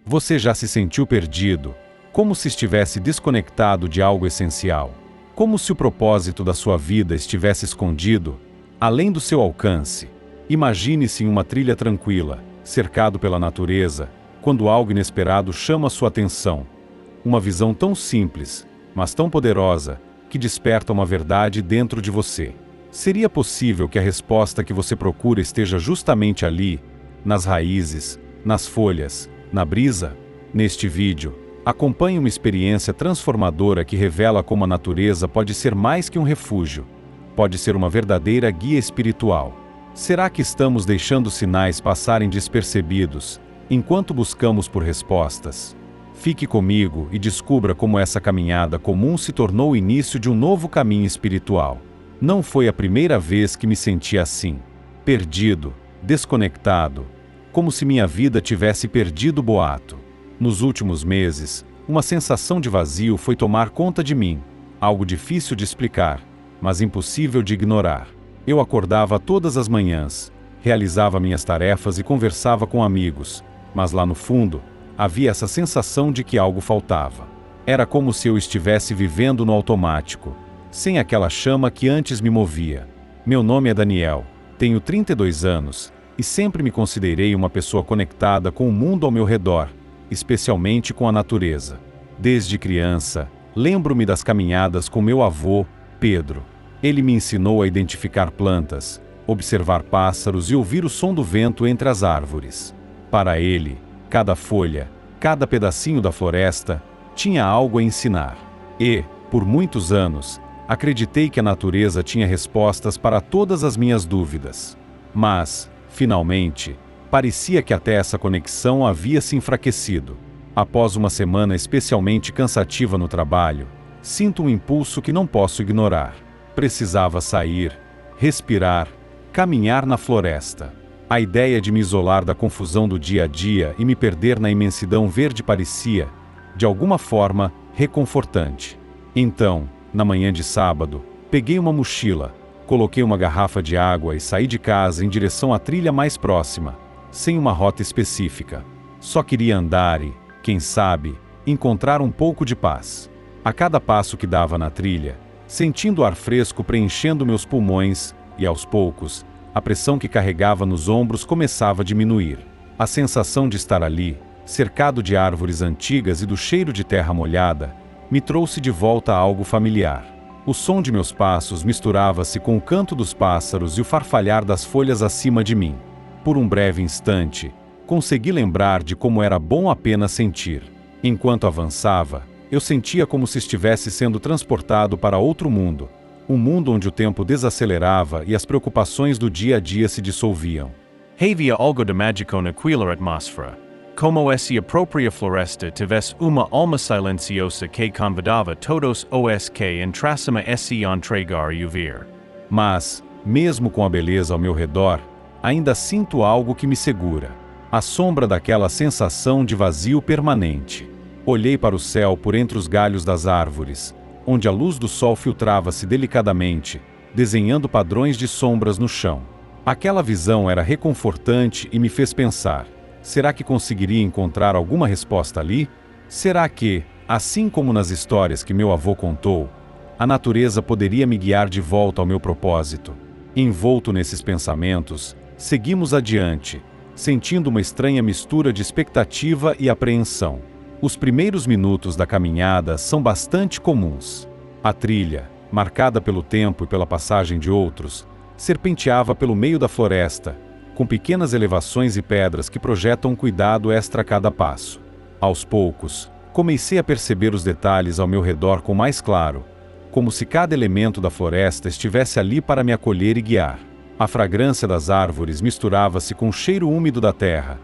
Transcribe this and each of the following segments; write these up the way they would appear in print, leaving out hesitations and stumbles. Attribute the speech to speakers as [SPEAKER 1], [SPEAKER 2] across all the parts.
[SPEAKER 1] Você já se sentiu perdido, como se estivesse desconectado de algo essencial? Como se o propósito da sua vida estivesse escondido, além do seu alcance? Imagine-se em uma trilha tranquila, cercado pela natureza, quando algo inesperado chama sua atenção. Uma visão tão simples, mas tão poderosa, que desperta uma verdade dentro de você. Seria possível que a resposta que você procura esteja justamente ali, nas raízes, nas folhas, na brisa? Neste vídeo, acompanhe uma experiência transformadora que revela como a natureza pode ser mais que um refúgio. Pode ser uma verdadeira guia espiritual. Será que estamos deixando sinais passarem despercebidos, enquanto buscamos por respostas? Fique comigo e descubra como essa caminhada comum se tornou o início de um novo caminho espiritual. Não foi a primeira vez que me senti assim. Perdido, desconectado, como se minha vida tivesse perdido o boato. Nos últimos meses, uma sensação de vazio foi tomar conta de mim. Algo difícil de explicar, mas impossível de ignorar. Eu acordava todas as manhãs, realizava minhas tarefas e conversava com amigos, mas lá no fundo, havia essa sensação de que algo faltava. Era como se eu estivesse vivendo no automático, sem aquela chama que antes me movia. Meu nome é Daniel, tenho 32 anos, e sempre me considerei uma pessoa conectada com o mundo ao meu redor, especialmente com a natureza. Desde criança, lembro-me das caminhadas com meu avô, Pedro. Ele me ensinou a identificar plantas, observar pássaros e ouvir o som do vento entre as árvores. Para ele, cada folha, cada pedacinho da floresta, tinha algo a ensinar. E, por muitos anos, acreditei que a natureza tinha respostas para todas as minhas dúvidas. Mas, finalmente, parecia que até essa conexão havia se enfraquecido. Após uma semana especialmente cansativa no trabalho, sinto um impulso que não posso ignorar. Precisava sair, respirar, caminhar na floresta. A ideia de me isolar da confusão do dia a dia e me perder na imensidão verde parecia, de alguma forma, reconfortante. Então, na manhã de sábado, peguei uma mochila, coloquei uma garrafa de água e saí de casa em direção à trilha mais próxima, sem uma rota específica. Só queria andar e, quem sabe, encontrar um pouco de paz. A cada passo que dava na trilha, sentindo o ar fresco preenchendo meus pulmões, e aos poucos, a pressão que carregava nos ombros começava a diminuir. A sensação de estar ali, cercado de árvores antigas e do cheiro de terra molhada, me trouxe de volta a algo familiar. O som de meus passos misturava-se com o canto dos pássaros e o farfalhar das folhas acima de mim. Por um breve instante, consegui lembrar de como era bom apenas sentir. Enquanto avançava, eu sentia como se estivesse sendo transportado para outro mundo. Um mundo onde o tempo desacelerava e as preocupações do dia a dia se dissolviam.
[SPEAKER 2] Havia algo de mágico naquela atmosfera. Como essa própria floresta tivesse uma alma silenciosa que convidava todos os que entrassem a se entregar e ouvir.
[SPEAKER 1] Mas, mesmo com a beleza ao meu redor, ainda sinto algo que me segura. A sombra daquela sensação de vazio permanente. Olhei para o céu por entre os galhos das árvores, onde a luz do sol filtrava-se delicadamente, desenhando padrões de sombras no chão. Aquela visão era reconfortante e me fez pensar: será que conseguiria encontrar alguma resposta ali? Será que, assim como nas histórias que meu avô contou, a natureza poderia me guiar de volta ao meu propósito? Envolto nesses pensamentos, seguimos adiante, sentindo uma estranha mistura de expectativa e apreensão. Os primeiros minutos da caminhada são bastante comuns. A trilha, marcada pelo tempo e pela passagem de outros, serpenteava pelo meio da floresta, com pequenas elevações e pedras que projetam um cuidado extra a cada passo. Aos poucos, comecei a perceber os detalhes ao meu redor com mais claro, como se cada elemento da floresta estivesse ali para me acolher e guiar. A fragrância das árvores misturava-se com o cheiro úmido da terra,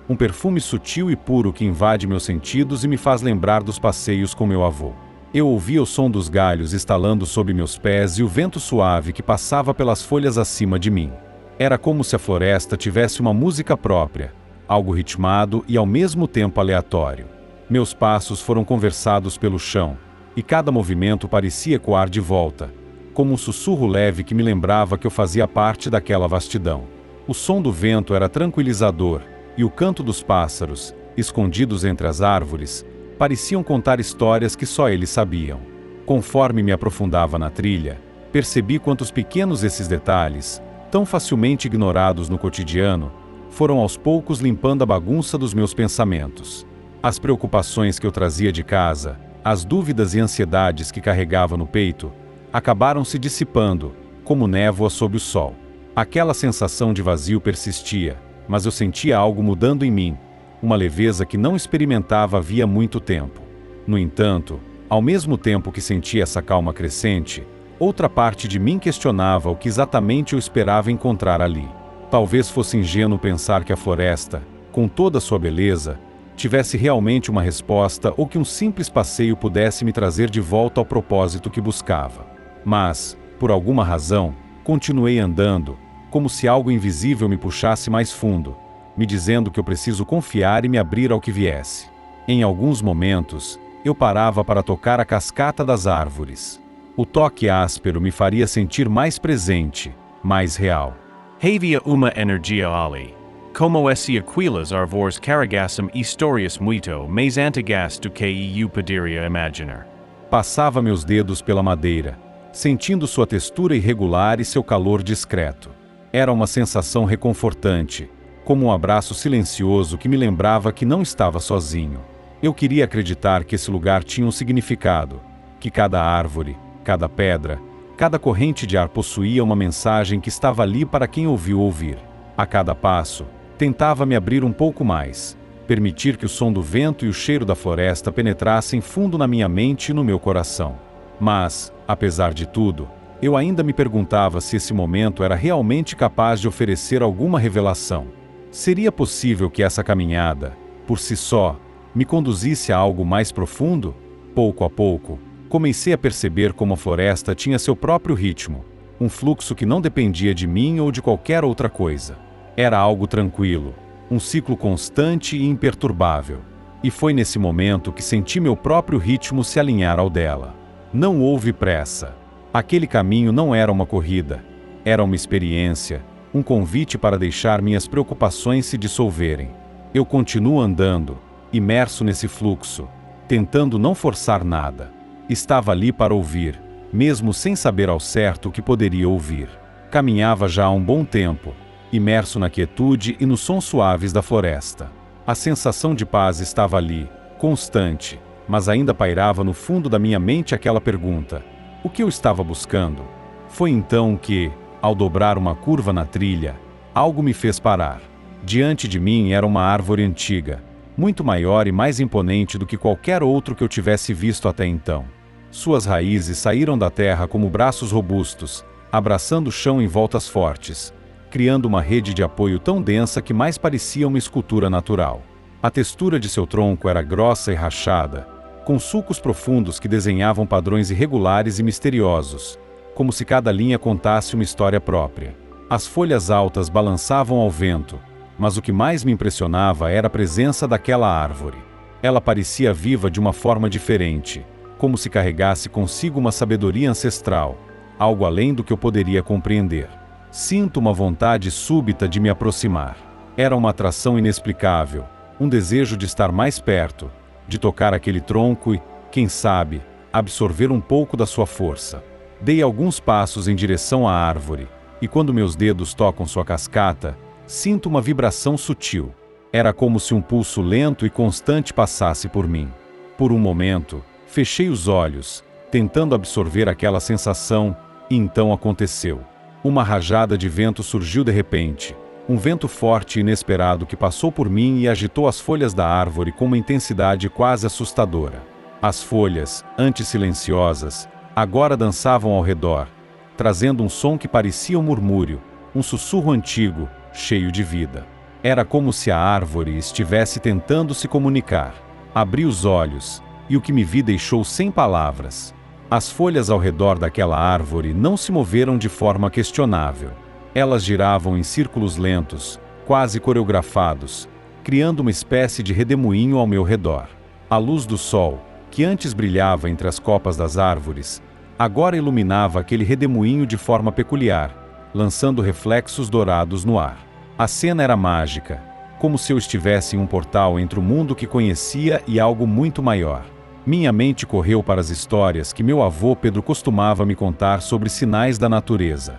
[SPEAKER 1] um perfume sutil e puro que invade meus sentidos e me faz lembrar dos passeios com meu avô. Eu ouvia o som dos galhos estalando sob meus pés e o vento suave que passava pelas folhas acima de mim. Era como se a floresta tivesse uma música própria, algo ritmado e ao mesmo tempo aleatório. Meus passos foram conversados pelo chão, e cada movimento parecia ecoar de volta, como um sussurro leve que me lembrava que eu fazia parte daquela vastidão. O som do vento era tranquilizador, e o canto dos pássaros, escondidos entre as árvores, pareciam contar histórias que só eles sabiam. Conforme me aprofundava na trilha, percebi quantos pequenos esses detalhes, tão facilmente ignorados no cotidiano, foram aos poucos limpando a bagunça dos meus pensamentos. As preocupações que eu trazia de casa, as dúvidas e ansiedades que carregava no peito, acabaram se dissipando, como névoa sob o sol. Aquela sensação de vazio persistia, mas eu sentia algo mudando em mim, uma leveza que não experimentava havia muito tempo. No entanto, ao mesmo tempo que sentia essa calma crescente, outra parte de mim questionava o que exatamente eu esperava encontrar ali. Talvez fosse ingênuo pensar que a floresta, com toda a sua beleza, tivesse realmente uma resposta ou que um simples passeio pudesse me trazer de volta ao propósito que buscava. Mas, por alguma razão, continuei andando, como se algo invisível me puxasse mais fundo, me dizendo que eu preciso confiar e me abrir ao que viesse. Em alguns momentos, eu parava para tocar a cascata das árvores. O toque áspero me faria sentir mais presente, mais real.
[SPEAKER 2] Havia uma energia ali. Como esse aquilas árvores carregassem histórias muito mais antigas do que eu poderia imaginar.
[SPEAKER 1] Passava meus dedos pela madeira, sentindo sua textura irregular e seu calor discreto. Era uma sensação reconfortante, como um abraço silencioso que me lembrava que não estava sozinho. Eu queria acreditar que esse lugar tinha um significado, que cada árvore, cada pedra, cada corrente de ar possuía uma mensagem que estava ali para quem ouviu ouvir. A cada passo, tentava me abrir um pouco mais, permitir que o som do vento e o cheiro da floresta penetrassem fundo na minha mente e no meu coração. Mas, apesar de tudo, eu ainda me perguntava se esse momento era realmente capaz de oferecer alguma revelação. Seria possível que essa caminhada, por si só, me conduzisse a algo mais profundo? Pouco a pouco, comecei a perceber como a floresta tinha seu próprio ritmo, um fluxo que não dependia de mim ou de qualquer outra coisa. Era algo tranquilo, um ciclo constante e imperturbável. E foi nesse momento que senti meu próprio ritmo se alinhar ao dela. Não houve pressa. Aquele caminho não era uma corrida, era uma experiência, um convite para deixar minhas preocupações se dissolverem. Eu continuo andando, imerso nesse fluxo, tentando não forçar nada. Estava ali para ouvir, mesmo sem saber ao certo o que poderia ouvir. Caminhava já há um bom tempo, imerso na quietude e nos sons suaves da floresta. A sensação de paz estava ali, constante, mas ainda pairava no fundo da minha mente aquela pergunta: o que eu estava buscando? Foi então que, ao dobrar uma curva na trilha, algo me fez parar. Diante de mim era uma árvore antiga, muito maior e mais imponente do que qualquer outro que eu tivesse visto até então. Suas raízes saíram da terra como braços robustos, abraçando o chão em voltas fortes, criando uma rede de apoio tão densa que mais parecia uma escultura natural. A textura de seu tronco era grossa e rachada, com sulcos profundos que desenhavam padrões irregulares e misteriosos, como se cada linha contasse uma história própria. As folhas altas balançavam ao vento, mas o que mais me impressionava era a presença daquela árvore. Ela parecia viva de uma forma diferente, como se carregasse consigo uma sabedoria ancestral, algo além do que eu poderia compreender. Sinto uma vontade súbita de me aproximar. Era uma atração inexplicável, um desejo de estar mais perto, de tocar aquele tronco e, quem sabe, absorver um pouco da sua força. Dei alguns passos em direção à árvore, e quando meus dedos tocam sua cascata, sinto uma vibração sutil. Era como se um pulso lento e constante passasse por mim. Por um momento, fechei os olhos, tentando absorver aquela sensação, e então aconteceu. Uma rajada de vento surgiu de repente, um vento forte e inesperado que passou por mim e agitou as folhas da árvore com uma intensidade quase assustadora. As folhas, antes silenciosas, agora dançavam ao redor, trazendo um som que parecia um murmúrio, um sussurro antigo, cheio de vida. Era como se a árvore estivesse tentando se comunicar. Abri os olhos, e o que me vi deixou sem palavras. As folhas ao redor daquela árvore não se moveram de forma questionável. Elas giravam em círculos lentos, quase coreografados, criando uma espécie de redemoinho ao meu redor. A luz do sol, que antes brilhava entre as copas das árvores, agora iluminava aquele redemoinho de forma peculiar, lançando reflexos dourados no ar. A cena era mágica, como se eu estivesse em um portal entre o mundo que conhecia e algo muito maior. Minha mente correu para as histórias que meu avô Pedro costumava me contar sobre sinais da natureza.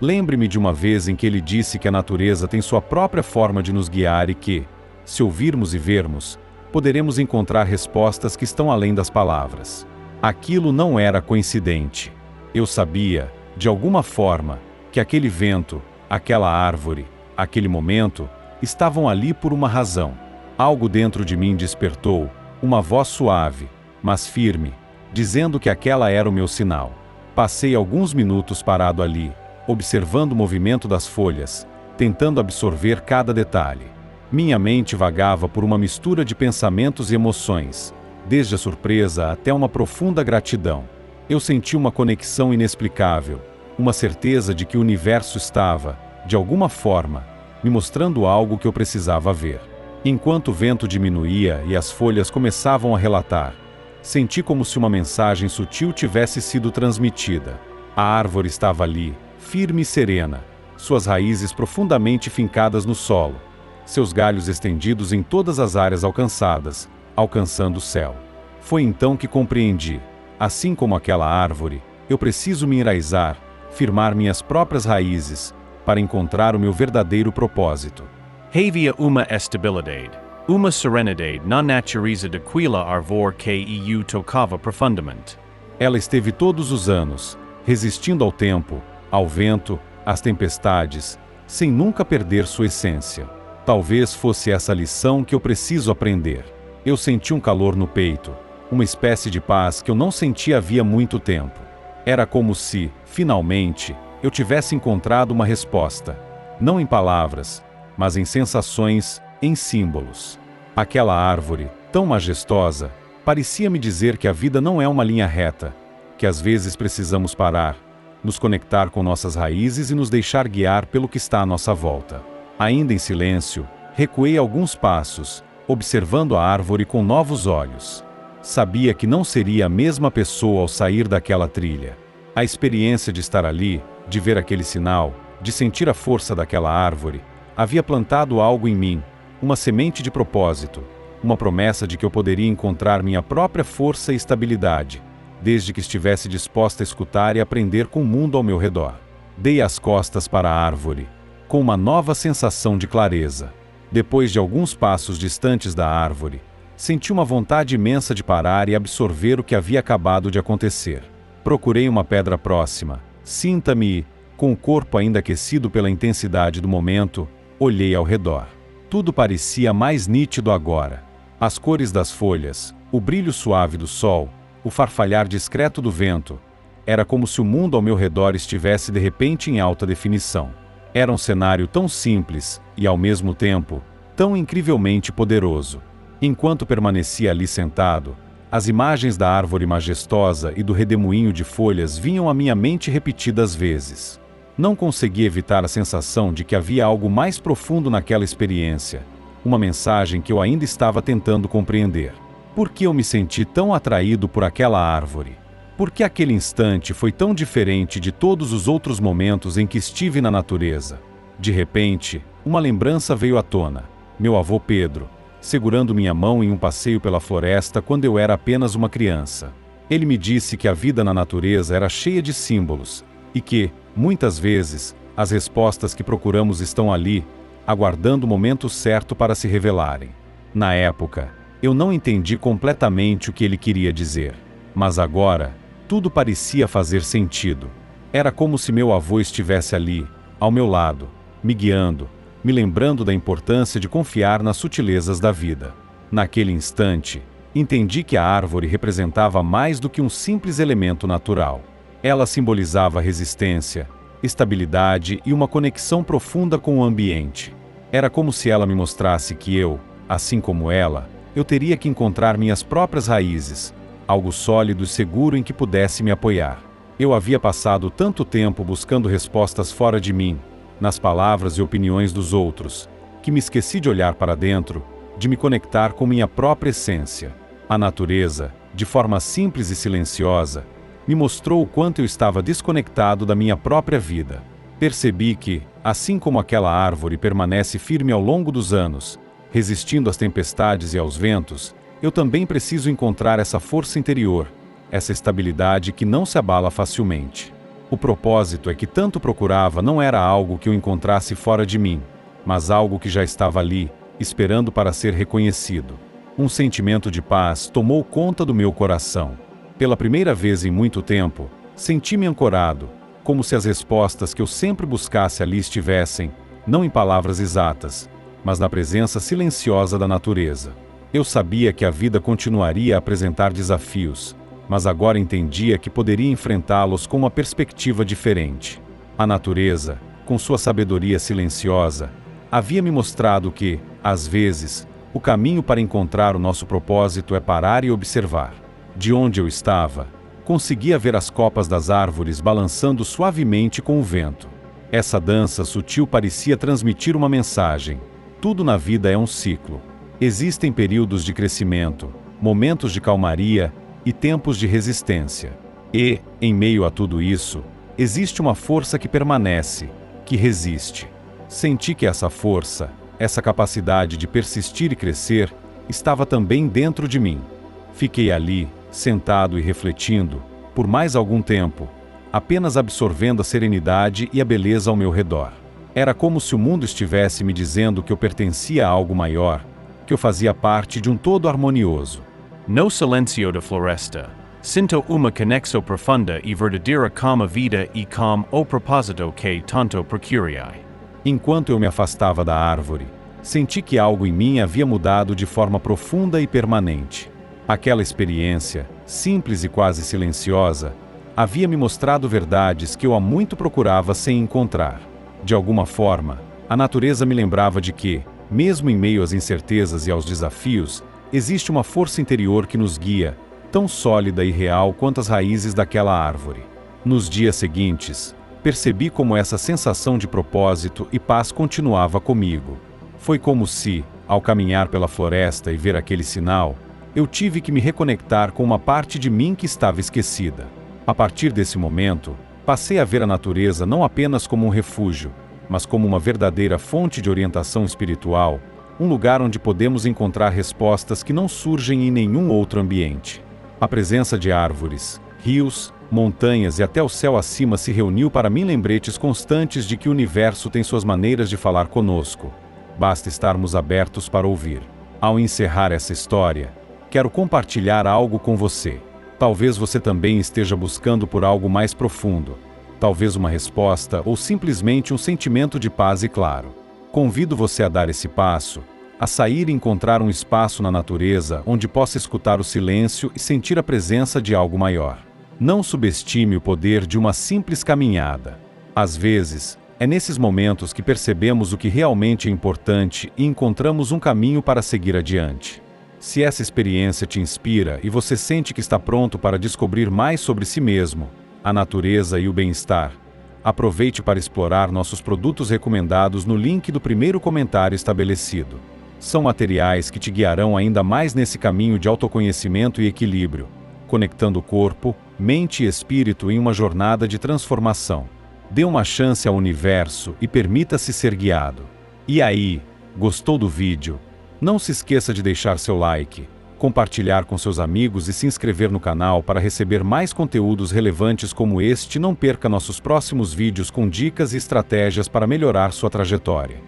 [SPEAKER 1] Lembre-me de uma vez em que ele disse que a natureza tem sua própria forma de nos guiar e que, se ouvirmos e vermos, poderemos encontrar respostas que estão além das palavras. Aquilo não era coincidente. Eu sabia, de alguma forma, que aquele vento, aquela árvore, aquele momento, estavam ali por uma razão. Algo dentro de mim despertou, uma voz suave, mas firme, dizendo que aquela era o meu sinal. Passei alguns minutos parado ali, observando o movimento das folhas, tentando absorver cada detalhe. Minha mente vagava por uma mistura de pensamentos e emoções, desde a surpresa até uma profunda gratidão. Eu senti uma conexão inexplicável, uma certeza de que o universo estava, de alguma forma, me mostrando algo que eu precisava ver. Enquanto o vento diminuía e as folhas começavam a relatar, senti como se uma mensagem sutil tivesse sido transmitida. A árvore estava ali, firme e serena, suas raízes profundamente fincadas no solo, seus galhos estendidos em todas as áreas alcançadas, alcançando o céu. Foi então que compreendi, assim como aquela árvore, eu preciso me enraizar, firmar minhas próprias raízes, para encontrar o meu verdadeiro propósito.
[SPEAKER 2] Havia uma estabilidade, uma serenidade na natureza daquela árvore que eu tocava profundamente.
[SPEAKER 1] Ela esteve todos os anos, resistindo ao tempo, ao vento, às tempestades, sem nunca perder sua essência. Talvez fosse essa lição que eu preciso aprender. Eu senti um calor no peito, uma espécie de paz que eu não sentia havia muito tempo. Era como se, finalmente, eu tivesse encontrado uma resposta, não em palavras, mas em sensações, em símbolos. Aquela árvore, tão majestosa, parecia me dizer que a vida não é uma linha reta, que às vezes precisamos parar, nos conectar com nossas raízes e nos deixar guiar pelo que está à nossa volta. Ainda em silêncio, recuei alguns passos, observando a árvore com novos olhos. Sabia que não seria a mesma pessoa ao sair daquela trilha. A experiência de estar ali, de ver aquele sinal, de sentir a força daquela árvore, havia plantado algo em mim, uma semente de propósito, uma promessa de que eu poderia encontrar minha própria força e estabilidade, desde que estivesse disposta a escutar e aprender com o mundo ao meu redor. Dei as costas para a árvore, com uma nova sensação de clareza. Depois de alguns passos distantes da árvore, senti uma vontade imensa de parar e absorver o que havia acabado de acontecer. Procurei uma pedra próxima, cinta-me e, com o corpo ainda aquecido pela intensidade do momento, olhei ao redor. Tudo parecia mais nítido agora. As cores das folhas, o brilho suave do sol, o farfalhar discreto do vento. Era como se o mundo ao meu redor estivesse de repente em alta definição. Era um cenário tão simples e, ao mesmo tempo, tão incrivelmente poderoso. Enquanto permanecia ali sentado, as imagens da árvore majestosa e do redemoinho de folhas vinham à minha mente repetidas vezes. Não consegui evitar a sensação de que havia algo mais profundo naquela experiência, uma mensagem que eu ainda estava tentando compreender. Por que eu me senti tão atraído por aquela árvore? Por que aquele instante foi tão diferente de todos os outros momentos em que estive na natureza? De repente, uma lembrança veio à tona. Meu avô Pedro, segurando minha mão em um passeio pela floresta quando eu era apenas uma criança. Ele me disse que a vida na natureza era cheia de símbolos e que, muitas vezes, as respostas que procuramos estão ali, aguardando o momento certo para se revelarem. Na época, eu não entendi completamente o que ele queria dizer, mas agora, tudo parecia fazer sentido. Era como se meu avô estivesse ali, ao meu lado, me guiando, me lembrando da importância de confiar nas sutilezas da vida. Naquele instante, entendi que a árvore representava mais do que um simples elemento natural. Ela simbolizava resistência, estabilidade e uma conexão profunda com o ambiente. Era como se ela me mostrasse que eu, assim como ela, eu teria que encontrar minhas próprias raízes, algo sólido e seguro em que pudesse me apoiar. Eu havia passado tanto tempo buscando respostas fora de mim, nas palavras e opiniões dos outros, que me esqueci de olhar para dentro, de me conectar com minha própria essência. A natureza, de forma simples e silenciosa, me mostrou o quanto eu estava desconectado da minha própria vida. Percebi que, Assim como aquela árvore permanece firme ao longo dos anos, resistindo às tempestades e aos ventos, eu também preciso encontrar essa força interior, essa estabilidade que não se abala facilmente. O propósito é que tanto procurava não era algo que eu encontrasse fora de mim, mas algo que já estava ali, esperando para ser reconhecido. Um sentimento de paz tomou conta do meu coração. Pela primeira vez em muito tempo, senti-me ancorado, como se as respostas que eu sempre buscasse ali estivessem, não em palavras exatas, mas na presença silenciosa da natureza. Eu sabia que a vida continuaria a apresentar desafios, mas agora entendia que poderia enfrentá-los com uma perspectiva diferente. A natureza, com sua sabedoria silenciosa, havia me mostrado que, às vezes, o caminho para encontrar o nosso propósito é parar e observar. De onde eu estava, conseguia ver as copas das árvores balançando suavemente com o vento. Essa dança sutil parecia transmitir uma mensagem. Tudo na vida é um ciclo. Existem períodos de crescimento, momentos de calmaria e tempos de resistência. E, em meio a tudo isso, existe uma força que permanece, que resiste. Senti que essa força, essa capacidade de persistir e crescer, estava também dentro de mim. Fiquei ali, sentado e refletindo, por mais algum tempo, apenas absorvendo a serenidade e a beleza ao meu redor. Era como se o mundo estivesse me dizendo que eu pertencia a algo maior, que eu fazia parte de um todo harmonioso.
[SPEAKER 2] No silencio da floresta, sinto uma conexão profunda e verdadeira com a vida e com o propósito que tanto procuriai.
[SPEAKER 1] Enquanto eu me afastava da árvore, senti que algo em mim havia mudado de forma profunda e permanente. Aquela experiência, simples e quase silenciosa, havia me mostrado verdades que eu há muito procurava sem encontrar. De alguma forma, a natureza me lembrava de que, mesmo em meio às incertezas e aos desafios, existe uma força interior que nos guia, tão sólida e real quanto as raízes daquela árvore. Nos dias seguintes, percebi como essa sensação de propósito e paz continuava comigo. Foi como se, ao caminhar pela floresta e ver aquele sinal, eu tive que me reconectar com uma parte de mim que estava esquecida. A partir desse momento, passei a ver a natureza não apenas como um refúgio, mas como uma verdadeira fonte de orientação espiritual, um lugar onde podemos encontrar respostas que não surgem em nenhum outro ambiente. A presença de árvores, rios, montanhas e até o céu acima se reuniu para mim lembretes constantes de que o universo tem suas maneiras de falar conosco. Basta estarmos abertos para ouvir. Ao encerrar essa história, quero compartilhar algo com você. Talvez você também esteja buscando por algo mais profundo. Talvez uma resposta ou simplesmente um sentimento de paz e claro. Convido você a dar esse passo, a sair e encontrar um espaço na natureza onde possa escutar o silêncio e sentir a presença de algo maior. Não subestime o poder de uma simples caminhada. Às vezes, é nesses momentos que percebemos o que realmente é importante e encontramos um caminho para seguir adiante. Se essa experiência te inspira e você sente que está pronto para descobrir mais sobre si mesmo, a natureza e o bem-estar, aproveite para explorar nossos produtos recomendados no link do primeiro comentário estabelecido. São materiais que te guiarão ainda mais nesse caminho de autoconhecimento e equilíbrio, conectando corpo, mente e espírito em uma jornada de transformação. Dê uma chance ao universo e permita-se ser guiado. E aí, gostou do vídeo? Não se esqueça de deixar seu like, compartilhar com seus amigos e se inscrever no canal para receber mais conteúdos relevantes como este. Não perca nossos próximos vídeos com dicas e estratégias para melhorar sua trajetória.